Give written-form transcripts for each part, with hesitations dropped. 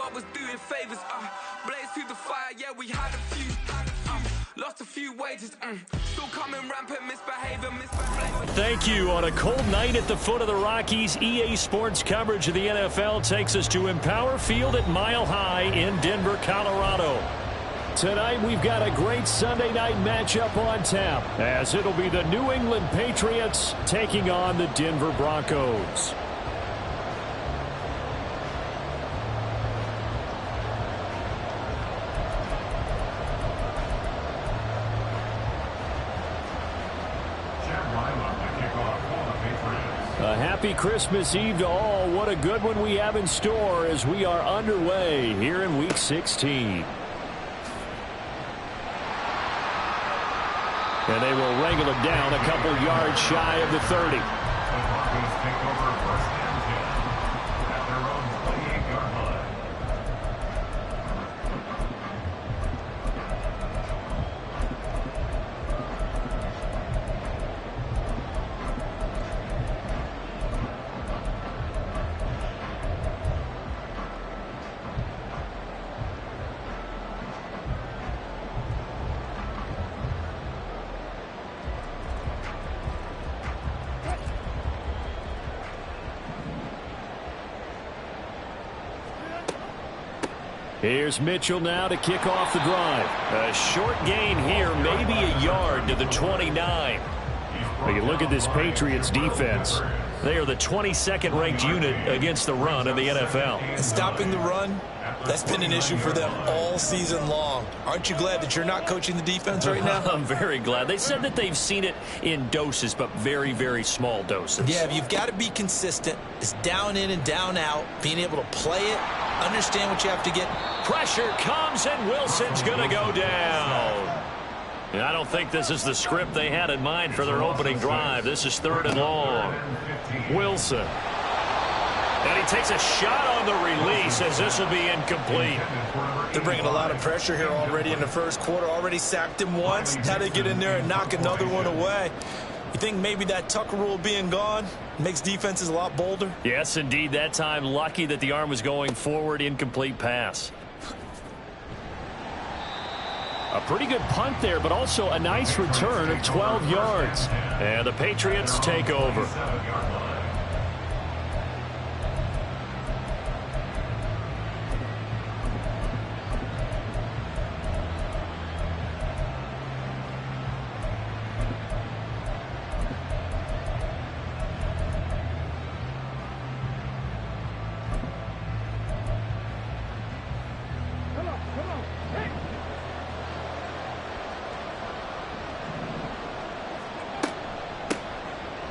God was doing favors. Blaze through the fire, yeah, we had a few. Lost a few wages, still coming rampant, misbehavior. Thank you. On a cold night at the foot of the Rockies, EA Sports coverage of the NFL takes us to Empower Field at Mile High in Denver, Colorado. Tonight we've got a great Sunday night matchup on tap, as it'll be the New England Patriots taking on the Denver Broncos. A happy Christmas Eve to all. What a good one we have in store as we are underway here in Week 16. And they will wrangle it down a couple yards shy of the 30. Here's Mitchell now to kick off the drive. A short gain here, maybe a yard to the 29. When you look at this Patriots defense, they are the 22nd ranked unit against the run in the NFL. And stopping the run, that's been an issue for them all season long. Aren't you glad that you're not coaching the defense right now? I'm very glad. They said that they've seen it in doses, but very, very small doses. Yeah, you've got to be consistent. It's down in and down out, being able to play it, understand what you have to get. Pressure comes, and Wilson's going to go down. And I don't think this is the script they had in mind for their opening drive. This is 3rd and long. Wilson. And he takes a shot on the release as this will be incomplete. They're bringing a lot of pressure here already in the first quarter. Already sacked him once. Had to get in there and knock another one away. You think maybe that Tucker rule being gone makes defenses a lot bolder? Yes, indeed. That time, lucky that the arm was going forward. Incomplete pass. A pretty good punt there, but also a nice return of 12 yards. And the Patriots take over.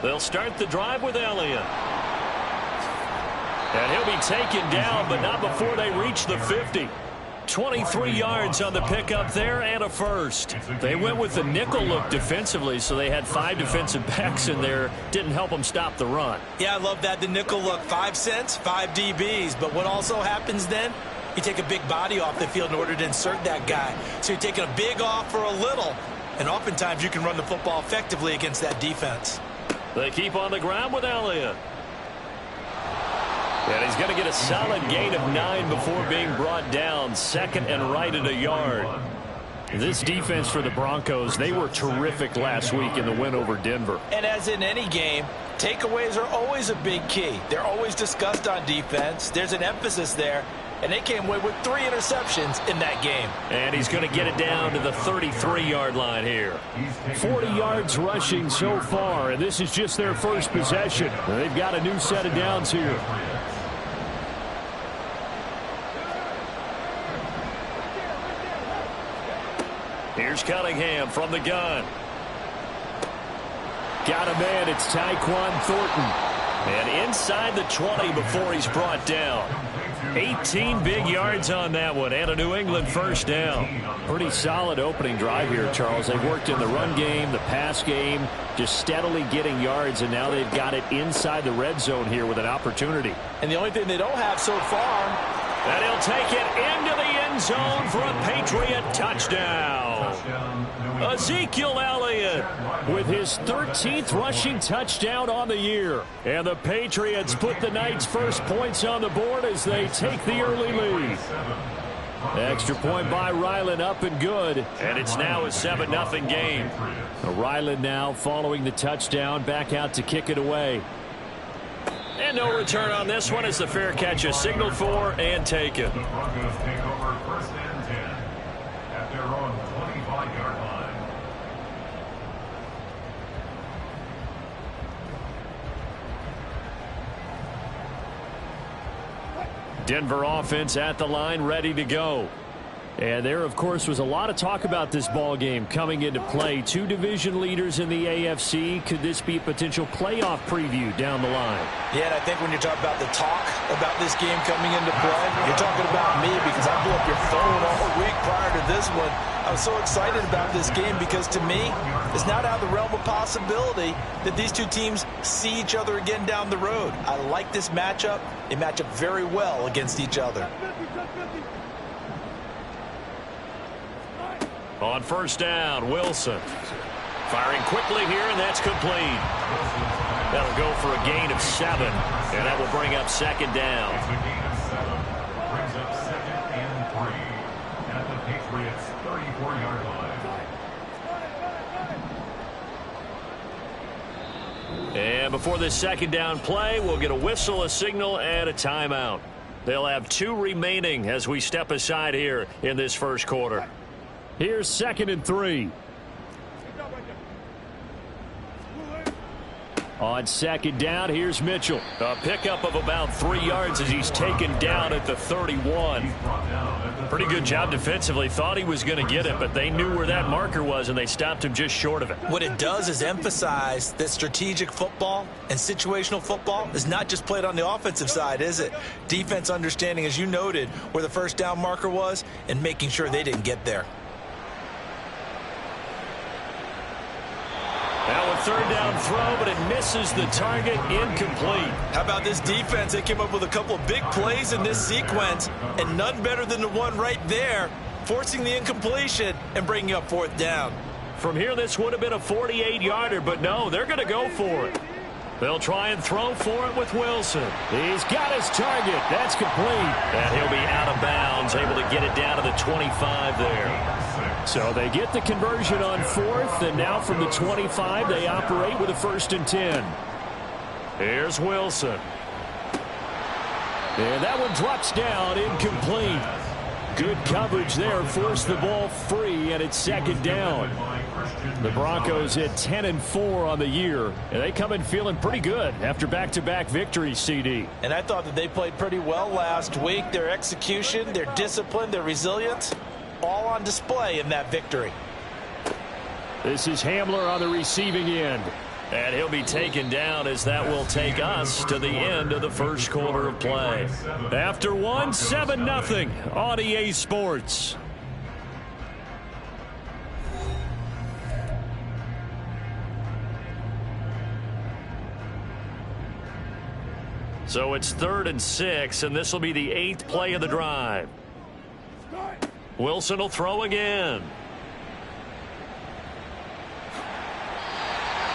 They'll start the drive with Elliott. And he'll be taken down, but not before they reach the 50. 23 yards on the pickup there and a first. They went with the nickel look defensively, so they had 5 defensive backs in there. Didn't help them stop the run. Yeah, I love that. The nickel look, 5 cents, 5 DBs. But what also happens then? You take a big body off the field in order to insert that guy. So you're taking a big off for a little. And oftentimes you can run the football effectively against that defense. They keep on the ground with Elliott. And he's going to get a solid gain of 9 before being brought down. 2nd and right at a yard. This defense for the Broncos, they were terrific last week in the win over Denver. And as in any game, takeaways are always a big key. They're always discussed on defense. There's an emphasis there. And they came away with 3 interceptions in that game. And he's going to get it down to the 33-yard line here. 40 yards rushing so far, and this is just their first possession. They've got a new set of downs here. Here's Cunningham from the gun. Got a man. It's Tyquan Thornton. And inside the 20 before he's brought down. 18 big yards on that one, and a New England first down. Pretty solid opening drive here, Charles. They've worked in the run game, the pass game, just steadily getting yards, and now they've got it inside the red zone here with an opportunity. And the only thing they don't have so far And he'll take it into the end zone for a Patriot touchdown. Ezekiel Elliott with his 13th rushing touchdown on the year. And the Patriots put the Knights' first points on the board as they take the early lead. Extra point by Ryland, up and good. And it's now a 7-0 game. Ryland now following the touchdown, back out to kick it away. And no return on this one as the fair catch is signaled for and taken. The Broncos take over 1st and 10 at their own 25-yard line. Denver offense at the line, ready to go. And there, of course, was a lot of talk about this ball game coming into play. Two division leaders in the AFC. Could this be a potential playoff preview down the line? Yeah, and I think when you talk about the talk about this game coming into play, you're talking about me because I blew up your phone all week prior to this one. I was so excited about this game because, to me, it's not out of the realm of possibility that these two teams see each other again down the road. I like this matchup. They match up very well against each other. On first down, Wilson. Firing quickly here, and that's complete. That'll go for a gain of 7, and that will bring up second down. It's a gain of 7. Brings up 2nd and 3 at the Patriots' 34-yard line. And before this second down play, we'll get a whistle, a signal, and a timeout. They'll have 2 remaining as we step aside here in this first quarter. Here's 2nd and 3. On second down, here's Mitchell. A pickup of about 3 yards as he's taken down at the 31. Pretty good job defensively. Thought he was going to get it, but they knew where that marker was, and they stopped him just short of it. What it does is emphasize that strategic football and situational football is not just played on the offensive side, is it? Defense understanding, as you noted, where the first down marker was and making sure they didn't get there. Now a third down throw, but it misses the target, incomplete. How about this defense? They came up with a couple of big plays in this sequence, and none better than the one right there, forcing the incompletion and bringing up 4th down. From here, this would have been a 48-yarder, but no, they're going to go for it. They'll try and throw for it with Wilson. He's got his target. That's complete. And he'll be out of bounds, able to get it down to the 25 there. So they get the conversion on 4th, and now from the 25, they operate with a 1st and 10. Here's Wilson. And that one drops down, incomplete. Good coverage there, forced the ball free, and it's second down. The Broncos hit 10-4 on the year, and they come in feeling pretty good after back-to-back victories, CD. And I thought that they played pretty well last week. Their execution, their discipline, their resilience, all on display in that victory. This is Hamler on the receiving end. And he'll be taken down as that will take us to the end of the first quarter of play. After one, 7-0 on EA Sports. So it's 3rd and 6, and this will be the 8th play of the drive. Wilson will throw again.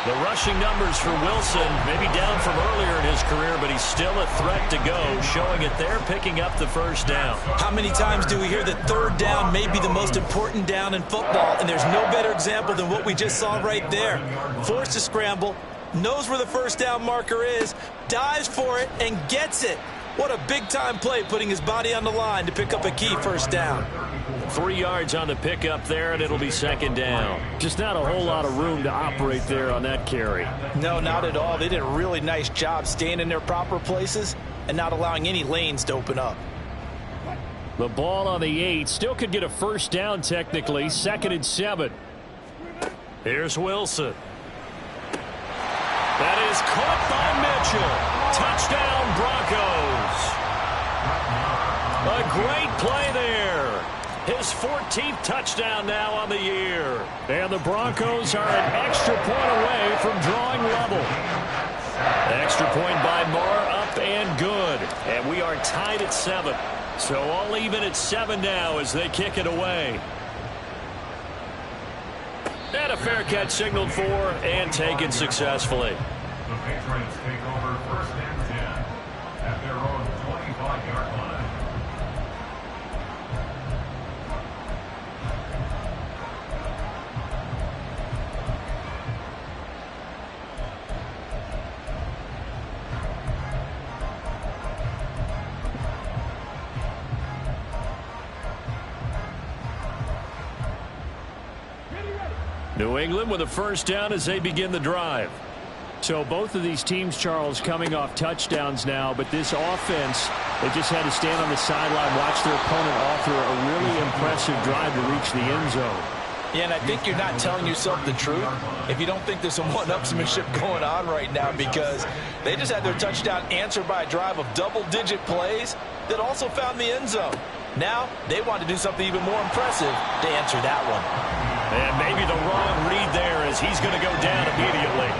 The rushing numbers for Wilson maybe down from earlier in his career, but he's still a threat to go, showing it there, picking up the first down. How many times do we hear that 3rd down may be the most important down in football, and there's no better example than what we just saw right there. Forced to scramble, knows where the first down marker is, dives for it, and gets it. What a big-time play, putting his body on the line to pick up a key first down. 3 yards on the pickup there, and it'll be second down. Just not a whole lot of room to operate there on that carry. No, not at all. They did a really nice job staying in their proper places and not allowing any lanes to open up. The ball on the 8 still could get a first down technically. 2nd and 7. Here's Wilson. That is caught by Mitchell. Touchdown, Broncos. A great play there. His 14th touchdown now on the year. And the Broncos are an extra point away from drawing level. Extra point by Moore, up and good. And we are tied at 7. So all even at 7 now as they kick it away. And a fair catch signaled for and taken successfully. The Patriots take over 1st and 10 at their own 25-yard line. New England with a first down as they begin the drive. So both of these teams, Charles, coming off touchdowns now, but this offense, they just had to stand on the sideline, watch their opponent author a really impressive drive to reach the end zone. Yeah, and I think you're not telling yourself the truth if you don't think there's some one-upsmanship going on right now, because they just had their touchdown answered by a drive of double-digit plays that also found the end zone. Now they want to do something even more impressive to answer that one. And maybe the wrong read there as he's going to go down immediately.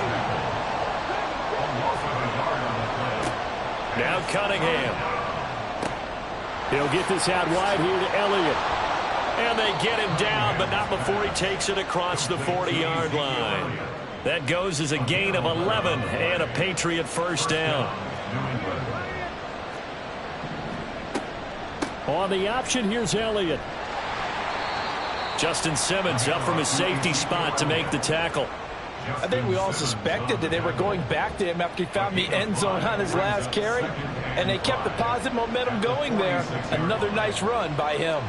Now Cunningham. He'll get this out wide here to Elliott. And they get him down, but not before he takes it across the 40-yard line. That goes as a gain of 11 and a Patriot first down. On the option, here's Elliott. Justin Simmons up from his safety spot to make the tackle. I think we all suspected that they were going back to him after he found the end zone on his last carry, and they kept the positive momentum going there. Another nice run by him.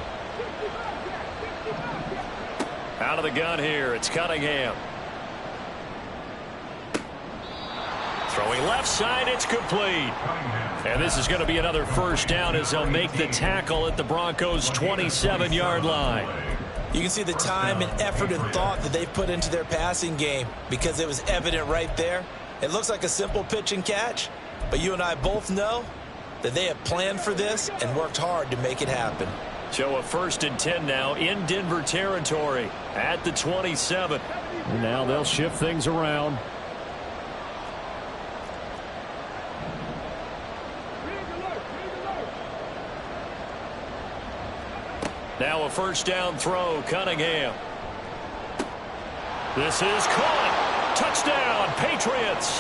Out of the gun here, it's Cunningham. Throwing left side, it's complete. And this is going to be another first down as they'll make the tackle at the Broncos' 27-yard line. You can see the time and effort and thought that they've put into their passing game because it was evident right there. It looks like a simple pitch and catch, but you and I both know that they have planned for this and worked hard to make it happen. So a 1st and 10 now in Denver territory at the 27. Now they'll shift things around. Now a first down throw, Cunningham. This is caught. Touchdown, Patriots.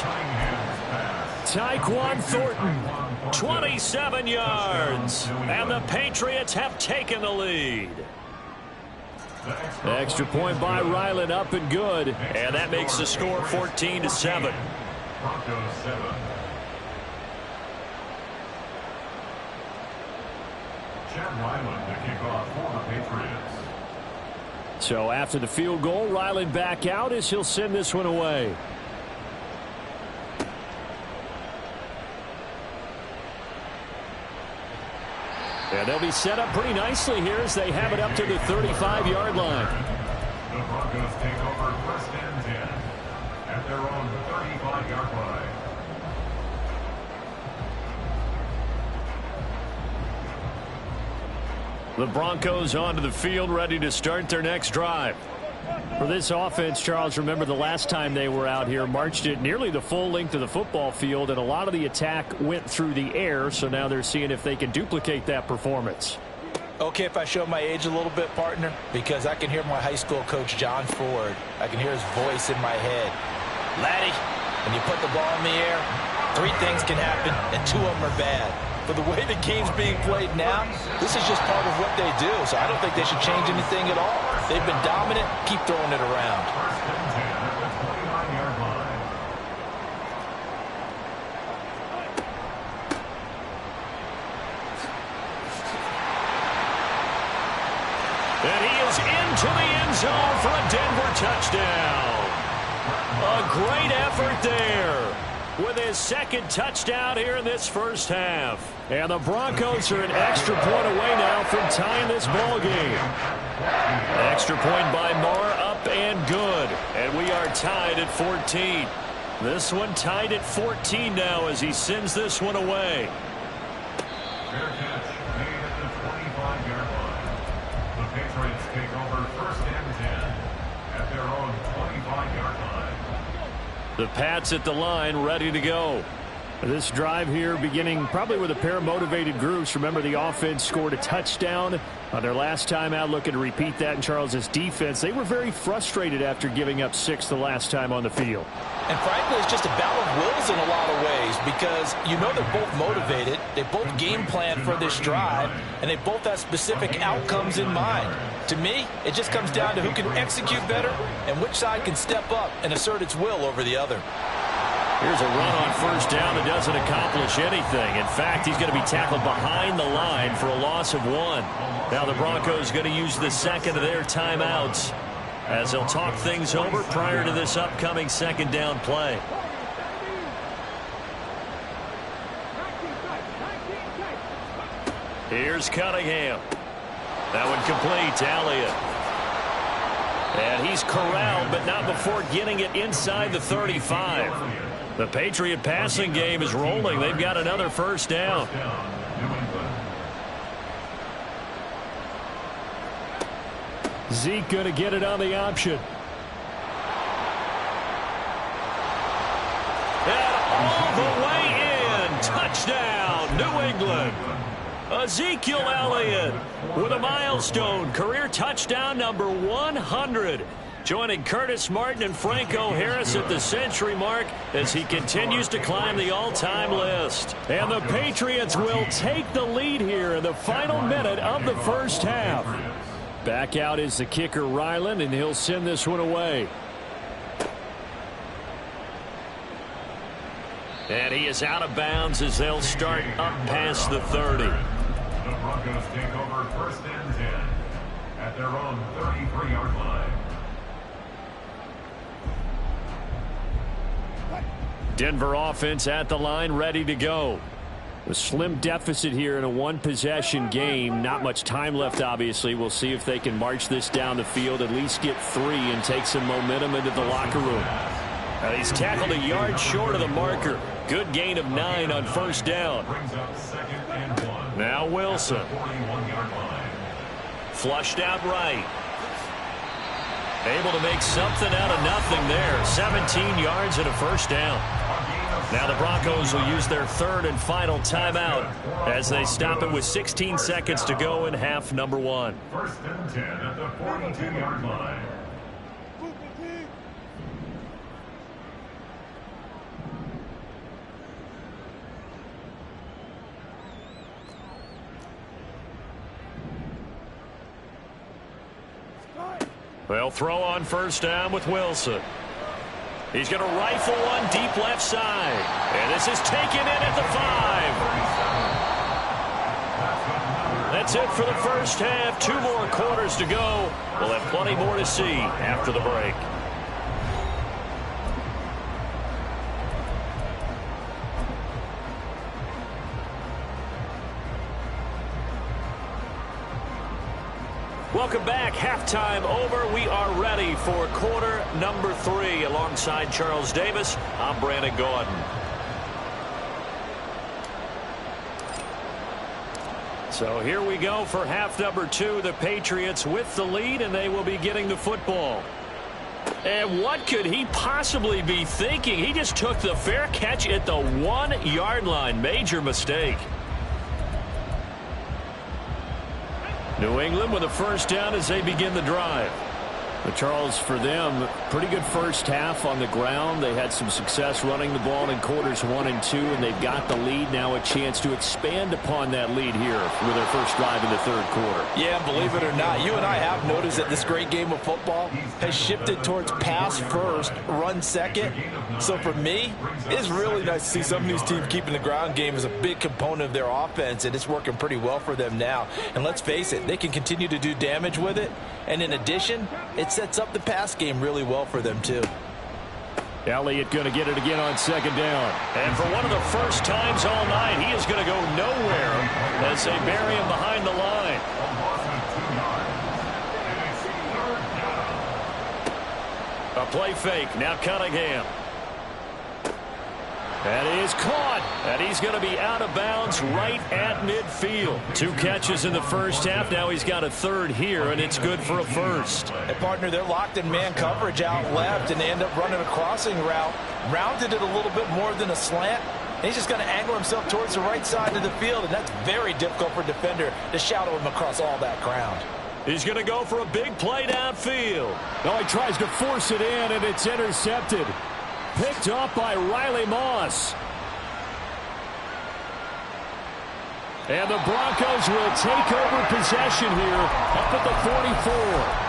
Tyquan Thornton. 27 yards. And the Patriots have taken the lead. Extra point by Ryland, up and good. And that makes the score 14-7. Broncos 7. Chad Ryland to kick off for the Patriots. So after the field goal, Ryland back out as he'll send this one away. And they'll be set up pretty nicely here as they have it up to the 35-yard line. The Broncos take over 1st and 10 at their own 35-yard line. The Broncos onto the field, ready to start their next drive. For this offense, Charles, remember the last time they were out here, marched it nearly the full length of the football field, and a lot of the attack went through the air, so now they're seeing if they can duplicate that performance. Okay, if I show my age a little bit, partner, because I can hear my high school coach, John Ford. I can hear his voice in my head. Laddie, when you put the ball in the air, 3 things can happen, and 2 of them are bad. But the way the game's being played now, this is just part of what they do, so I don't think they should change anything at all. They've been dominant. Keep throwing it around. 1st and 10 at the 29-yard line. And he is into the end zone for a Denver touchdown. A great effort there with his 2nd touchdown here in this first half. And the Broncos are an extra point away now from tying this ball game. Extra point by Marr, up and good. And we are tied at 14. This one tied at 14 now as he sends this one away. Fair catch made at the 25-yard line. The Patriots take over 1st and 10 at their own 25-yard line. The Pats at the line, ready to go. This drive here beginning probably with a pair of motivated groups. Remember, the offense scored a touchdown on their last time out, looking to repeat that in Charles's defense. They were very frustrated after giving up 6 the last time on the field. And frankly, it's just a battle of wills in a lot of ways because you know they're both motivated. They both game plan for this drive, and they both have specific outcomes in mind. To me, it just comes down to who can execute better and which side can step up and assert its will over the other. Here's a run on first down that doesn't accomplish anything. In fact, he's going to be tackled behind the line for a loss of 1. Now the Broncos going to use the second of their timeouts as they'll talk things over prior to this upcoming second down play. Here's Cunningham. That one complete to Elliott. And he's corralled, but not before getting it inside the 35. The Patriot passing game is rolling. They've got another first down. Zeke going to get it on the option. And all the way in. Touchdown, New England. Ezekiel Elliott with a milestone career touchdown number 100. Joining Curtis Martin and Franco Harris at the century mark as he continues to climb the all-time list. And the Patriots will take the lead here in the final minute of the first half. Back out is the kicker, Ryland, and he'll send this one away. And he is out of bounds as they'll start up past the 30. The Broncos take over first and 10 at their own 33-yard line. Denver offense at the line, ready to go. A slim deficit here in a one-possession game. Not much time left, obviously. We'll see if they can march this down the field, at least get 3, and take some momentum into the locker room. Now he's tackled a yard short of the marker. Good gain of 9 on first down. Now Wilson. Flushed out right. Able to make something out of nothing there. 17 yards and a first down. Now the Broncos will use their third and final timeout as they stop it with 16 seconds to go in half number 1. First and 10 at the 42-yard line. They'll throw on first down with Wilson. He's going to rifle one deep left side. And this is taken in at the 5. That's it for the first half. 2 more quarters to go. We'll have plenty more to see after the break. Welcome back. Halftime over. We are ready for quarter number 3. Alongside Charles Davis, I'm Brandon Gordon. So here we go for half number 2. The Patriots with the lead, and they will be getting the football. And what could he possibly be thinking? He just took the fair catch at the 1-yard line. Major mistake. New England with a first down as they begin the drive. But Charles, for them, pretty good first half on the ground. They had some success running the ball in quarters 1 and 2, and they've got the lead. Now a chance to expand upon that lead here with their first drive in the third quarter. Yeah, believe it or not, you and I have noticed that this great game of football has shifted towards pass first, run second. So for me, it's really nice to see some of these teams keeping the ground game as a big component of their offense, and it's working pretty well for them now. And let's face it, they can continue to do damage with it. And in addition, it sets up the pass game really well for them, too. Elliott going to get it again on second down. And for one of the first times all night, he is going to go nowhere as they bury him behind the line. A play fake. Now Cunningham. And he is caught. And he's going to be out of bounds right at midfield. 2 catches in the first half. Now he's got a third here, and it's good for a first. And partner, they're locked in man coverage out left, and they end up running a crossing route. Rounded it a little bit more than a slant. And he's just going to angle himself towards the right side of the field, and that's very difficult for a defender to shadow him across all that ground. He's going to go for a big play downfield. No, he tries to force it in, and it's intercepted. Picked up by Riley Moss. And the Broncos will take over possession here up at the 44.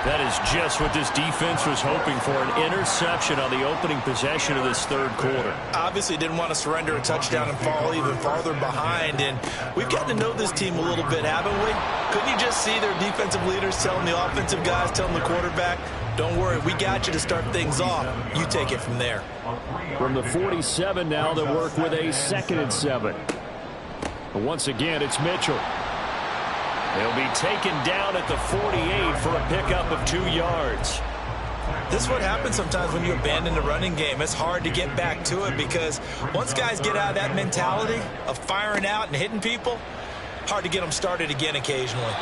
That is just what this defense was hoping for, an interception on the opening possession of this third quarter. Obviously didn't want to surrender a touchdown and fall even farther behind. And we've gotten to know this team a little bit, haven't we? Couldn't you just see their defensive leaders telling the offensive guys, telling the quarterback, don't worry, we got you to start things off. You take it from there. From the 47 now, they work with a 2nd and 7. But once again, it's Mitchell. He'll be taken down at the 48 for a pickup of 2 yards. This is what happens sometimes when you abandon the running game. It's hard to get back to it because once guys get out of that mentality of firing out and hitting people, hard to get them started again occasionally.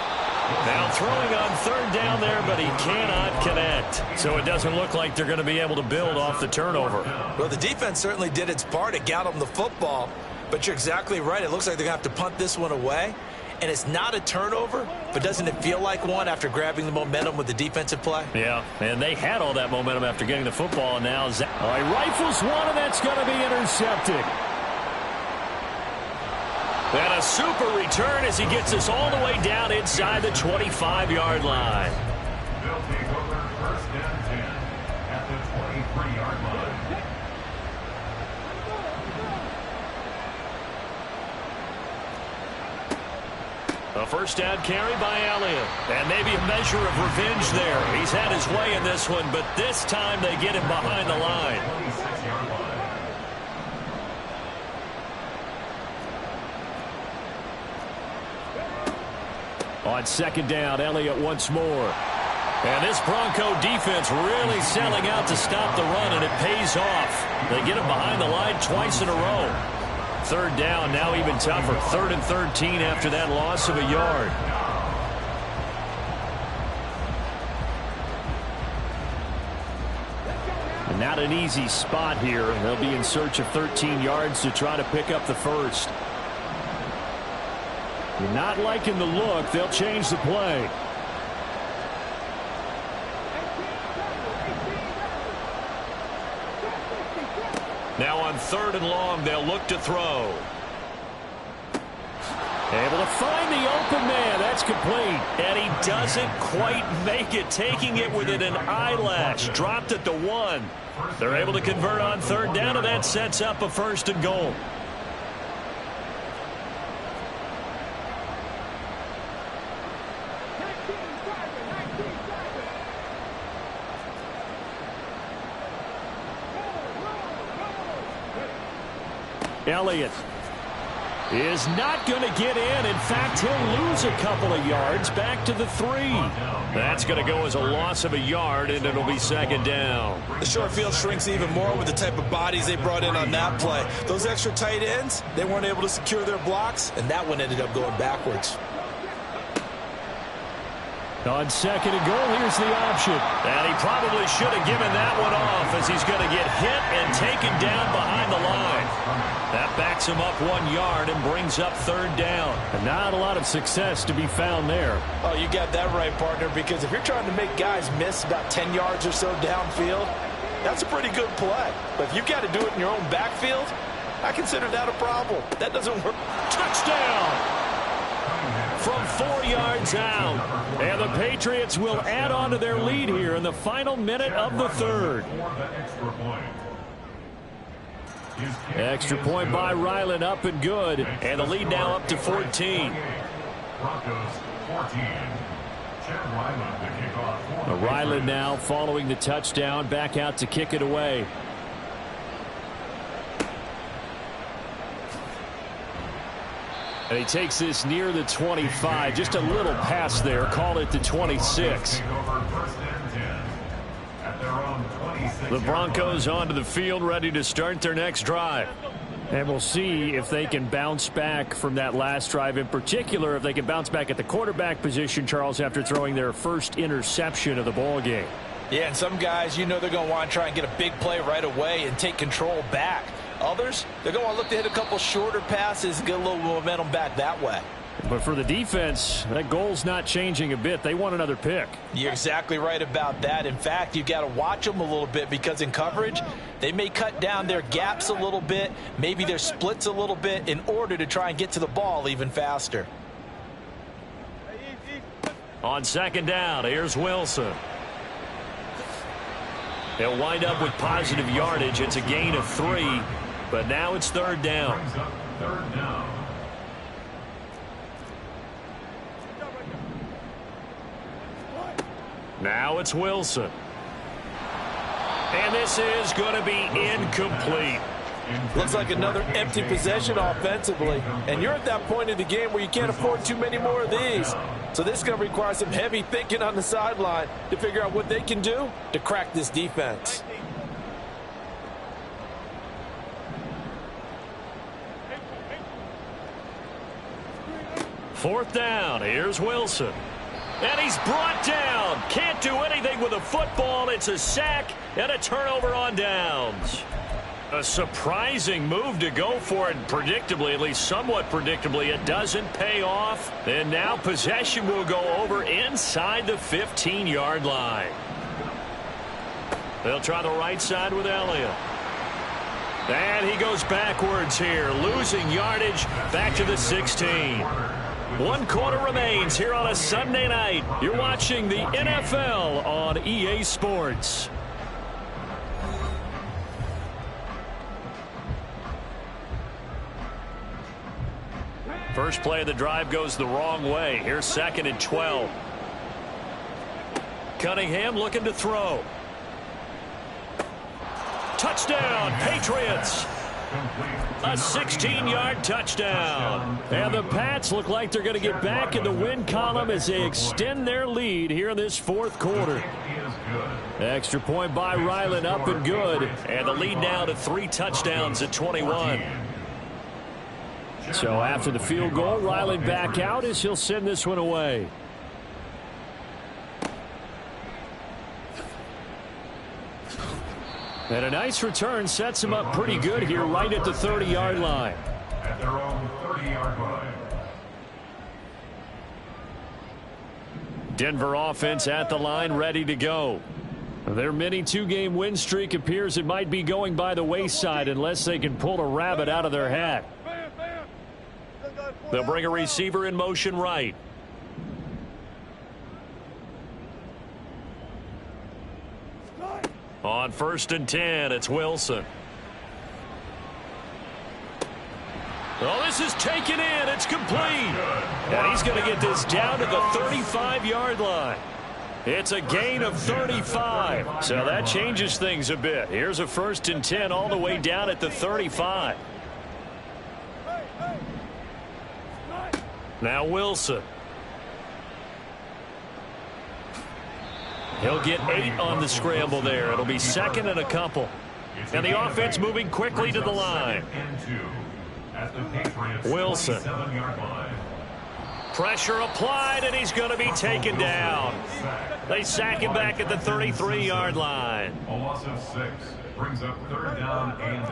Now throwing on 3rd down there, but he cannot connect. So it doesn't look like they're going to be able to build off the turnover. Well, the defense certainly did its part. It got them the football. But you're exactly right. It looks like they're going to have to punt this one away. And it's not a turnover, but doesn't it feel like one after grabbing the momentum with the defensive play? Yeah, and they had all that momentum after getting the football, and now he rifles one, and that's going to be intercepted. And a super return as he gets us all the way down inside the 25-yard line. They'll take over 1st and 10 at the 23-yard line. A 1st down carry by Elliott. And maybe a measure of revenge there. He's had his way in this one, but this time they get him behind the line. 26-yard line. On 2nd down, Elliott once more. And this Bronco defense really selling out to stop the run, and it pays off. They get him behind the line twice in a row. 3rd down, now even tougher. 3rd and 13 after that loss of a yard. And not an easy spot here. They'll be in search of 13 yards to try to pick up the 1st. You're not liking the look. They'll change the play. Now on 3rd and long, they'll look to throw. Able to find the open man. That's complete. And he doesn't quite make it, taking it within an eyelash. Dropped at the 1. They're able to convert on 3rd down, and that sets up a 1st and goal. Elliott is not going to get in. In fact, he'll lose a couple of yards back to the 3. That's going to go as a loss of a yard, and it'll be 2nd down. The short field shrinks even more with the type of bodies they brought in on that play. Those extra tight ends, they weren't able to secure their blocks, and that one ended up going backwards. On 2nd and goal, here's the option. And he probably should have given that one off as he's going to get hit and taken down behind the line. That backs him up 1 yard and brings up 3rd down. And not a lot of success to be found there. Oh, you got that right, partner, because if you're trying to make guys miss about 10 yards or so downfield, that's a pretty good play. But if you've got to do it in your own backfield, I consider that a problem. That doesn't work. Touchdown! From 4 yards out. And the Patriots will add on to their lead here in the final minute of the 3rd. Extra point by Ryland, up and good. And the lead now up to 14. Ryland now following the touchdown, back out to kick it away. And he takes this near the 25. Just a little pass there. Call it the 26. The Broncos onto the field, ready to start their next drive. And we'll see if they can bounce back from that last drive. In particular, if they can bounce back at the quarterback position, Charles, after throwing their first interception of the ball game. Yeah, and some guys, you know they're going to want to try and get a big play right away and take control back. Others, they're going to look to hit a couple shorter passes and get a little momentum back that way. But for the defense, that goal's not changing a bit. They want another pick. You're exactly right about that. In fact, you've got to watch them a little bit because in coverage, they may cut down their gaps a little bit, maybe their splits a little bit in order to try and get to the ball even faster. On second down, here's Wilson. He'll wind up with positive yardage. It's a gain of 3, but now it's third down. Third down. Now it's Wilson. And this is going to be incomplete. Looks like another empty possession offensively. And you're at that point in the game where you can't afford too many more of these. So this is going to require some heavy thinking on the sideline to figure out what they can do to crack this defense. Fourth down, here's Wilson. And he's brought down. Can't do anything with a football. It's a sack and a turnover on downs. A surprising move to go for it. Predictably, at least somewhat predictably, it doesn't pay off. And now possession will go over inside the 15-yard line. They'll try the right side with Elliott. And he goes backwards here, losing yardage back to the 16. 1 quarter remains here on a Sunday night. You're watching the NFL on EA Sports. First play of the drive goes the wrong way. Here's second and 12. Cunningham looking to throw. Touchdown, Patriots. A 16-yard touchdown. And the Pats look like they're going to get back in the win column as they extend their lead here in this fourth quarter. Extra point by Ryland, up and good. And the lead now to 3 touchdowns at 21. So after the field goal, Ryland back out as he'll send this one away. And a nice return sets him up pretty good here right at the 30-yard line. At their own 30-yard line. Denver offense at the line, ready to go. Their mini 2-game win streak appears it might be going by the wayside unless they can pull a rabbit out of their hat. They'll bring a receiver in motion right. On first and 10, it's Wilson. Oh, this is taken in. It's complete. And he's going to get this down to the 35-yard line. It's a gain of 35. So that changes things a bit. Here's a first and 10 all the way down at the 35. Now Wilson. He'll get 8 on the scramble there. It'll be second and a couple. And the offense moving quickly to the line. Wilson. Pressure applied, and he's going to be taken down. They sack him back at the 33-yard line. A loss of 6 brings up third down and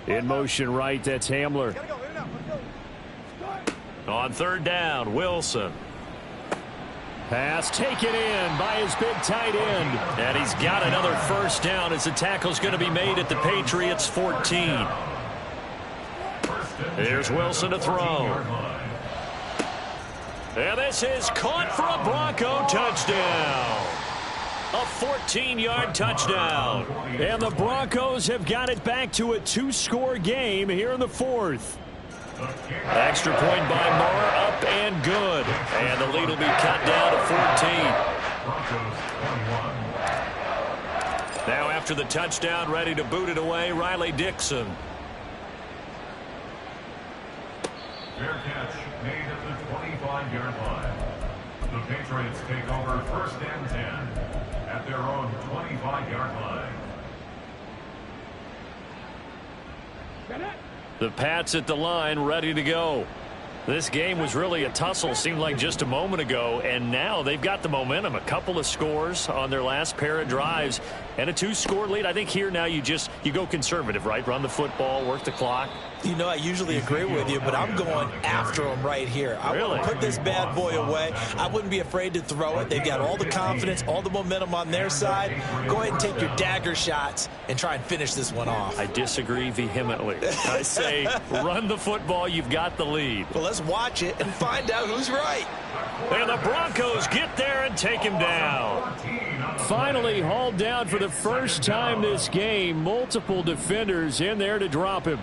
8. In motion right, that's Hamler. On third down, Wilson. Pass taken in by his big tight end. And he's got another first down as the tackle's going to be made at the Patriots' 14. Here's Wilson to throw. And this is caught for a Bronco touchdown. A 14-yard touchdown. And the Broncos have got it back to a 2-score game here in the fourth. Extra point by Moore, up and good. And the lead will be cut down to 14. Now after the touchdown, ready to boot it away, Riley Dixon. Fair catch made at the 25-yard line. The Patriots take over first and 10 at their own 25-yard line. The Pats at the line, ready to go. This game was really a tussle, seemed like just a moment ago, and now they've got the momentum. A couple of scores on their last pair of drives and a 2-score lead. I think here now you go conservative, right? Run the football, work the clock. You know, I usually agree with you, but I'm going after them right here. I want to put this bad boy away. I wouldn't be afraid to throw it. They've got all the confidence, all the momentum on their side. Go ahead and take your dagger shots and try and finish this one off. I disagree vehemently. I say run the football. You've got the lead. Well, let's watch it and find out who's right. And the Broncos get there and take him down. Finally hauled down for the first time this game. Multiple defenders in there to drop him.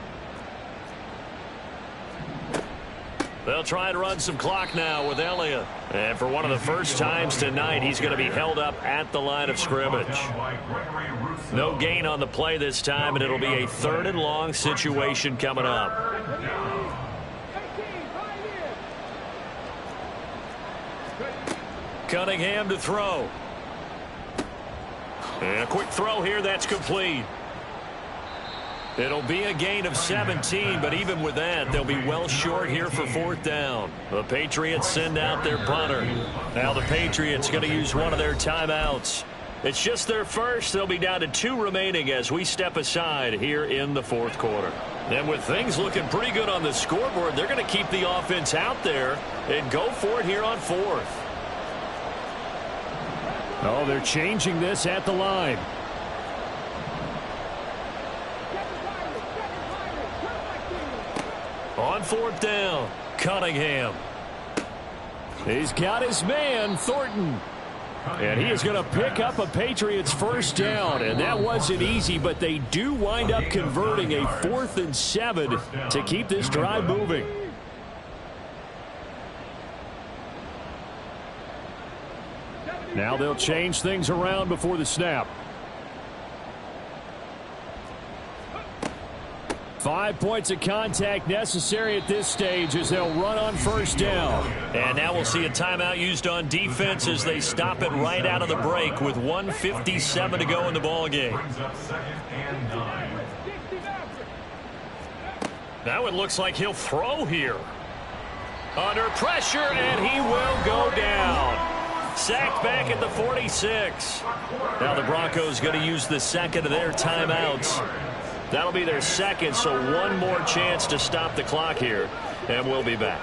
They'll try to run some clock now with Elliott. And for one of the first times tonight, he's going to be held up at the line of scrimmage. No gain on the play this time, and it'll be a 3rd and long situation coming up. Cunningham to throw. And a quick throw here, that's complete. It'll be a gain of 17, but even with that, they'll be well short here for 4th down. The Patriots send out their punter. Now the Patriots going to use one of their timeouts. It's just their first. They'll be down to 2 remaining as we step aside here in the 4th quarter. And with things looking pretty good on the scoreboard, they're going to keep the offense out there and go for it here on 4th. Oh, they're changing this at the line. On 4th down, Cunningham. He's got his man, Thornton. And he is going to pick up a Patriots 1st down. And that wasn't easy, but they do wind up converting a 4th and 7 to keep this drive moving. Now they'll change things around before the snap. 5 points of contact necessary at this stage as they'll run on 1st down. And now we'll see a timeout used on defense as they stop it right out of the break with 1:57 to go in the ballgame. Now it looks like he'll throw here. Under pressure, and he will go down. Sacked back at the 46. Now the Broncos going to use the 2nd of their timeouts. That'll be their 2nd, so one more chance to stop the clock here, and we'll be back.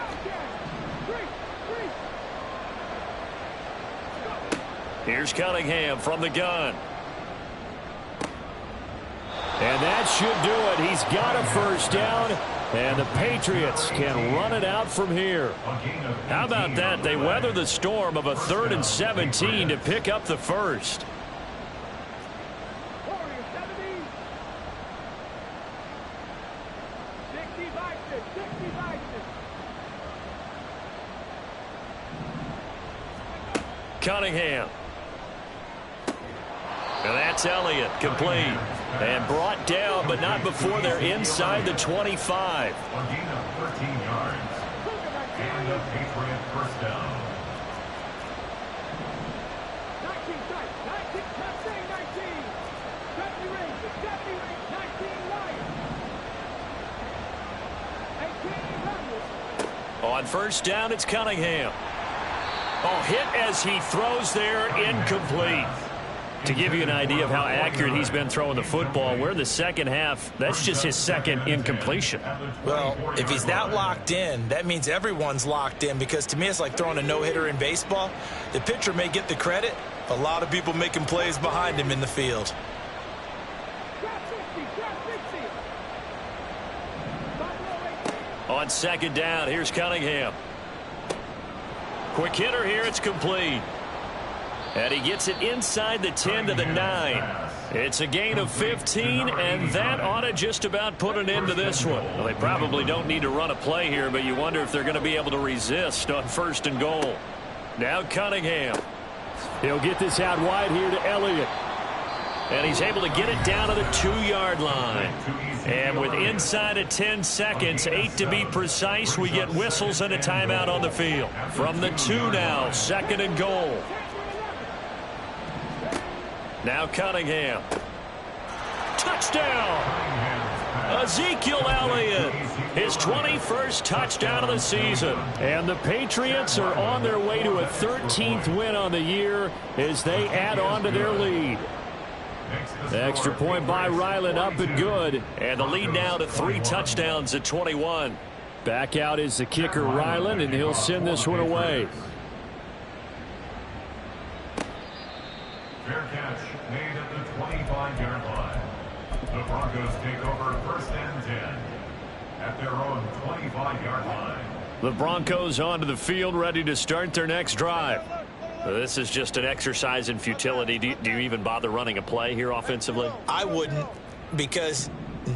Here's Cunningham from the gun. And that should do it. He's got a 1st down, and the Patriots can run it out from here. How about that? They weather the storm of a 3rd and 17 to pick up the 1st. Cunningham. And that's Elliott, complete. And brought down, but not before they're inside the 25. A gain of 13 yards. And a Patriot 1st down. On 1st down, it's Cunningham. Oh, hit as he throws there, incomplete. To give you an idea of how accurate he's been throwing the football, we're in the 2nd half. That's just his 2nd incompletion. Well, if he's that locked in, that means everyone's locked in, because to me it's like throwing a no-hitter in baseball. The pitcher may get the credit, a lot of people making plays behind him in the field. On 2nd down, here's Cunningham. Quick hitter here, it's complete. And he gets it inside the 10 to the 9. It's a gain of 15, and that ought to just about put an end to this one. Well, they probably don't need to run a play here, but you wonder if they're going to be able to resist on 1st and goal. Now Cunningham. He'll get this out wide here to Elliott. And he's able to get it down to the 2-yard line. And with inside of 10 seconds, 8 to be precise, we get whistles and a timeout on the field. From the 2 now, 2nd and goal. Now Cunningham. Touchdown! Ezekiel Elliott, his 21st touchdown of the season. And the Patriots are on their way to a 13th win on the year as they add on to their lead. The extra point by Ryland up and good. And the lead now to 3 touchdowns at 21. Back out is the kicker Ryland, and he'll send this one away. Fair catch made at the 25-yard line. The Broncos take over 1st and 10 at their own 25-yard line. The Broncos onto the field, ready to start their next drive. This is just an exercise in futility. Do you even bother running a play here offensively? I wouldn't, because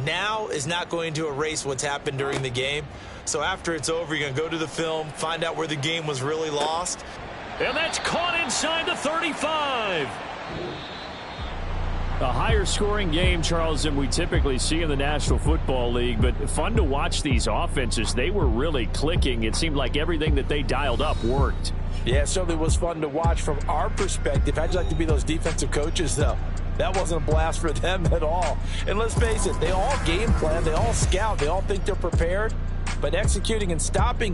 now is not going to erase what's happened during the game. So after it's over, you're going to go to the film, find out where the game was really lost. And that's caught inside the 35. A higher scoring game, Charles, than we typically see in the National Football League, but fun to watch these offenses. They were really clicking. It seemed like everything that they dialed up worked. Yeah, it certainly was fun to watch from our perspective. How'd you like to be those defensive coaches, though? That wasn't a blast for them at all. And let's face it, they all game plan, they all scout, they all think they're prepared, but executing and stopping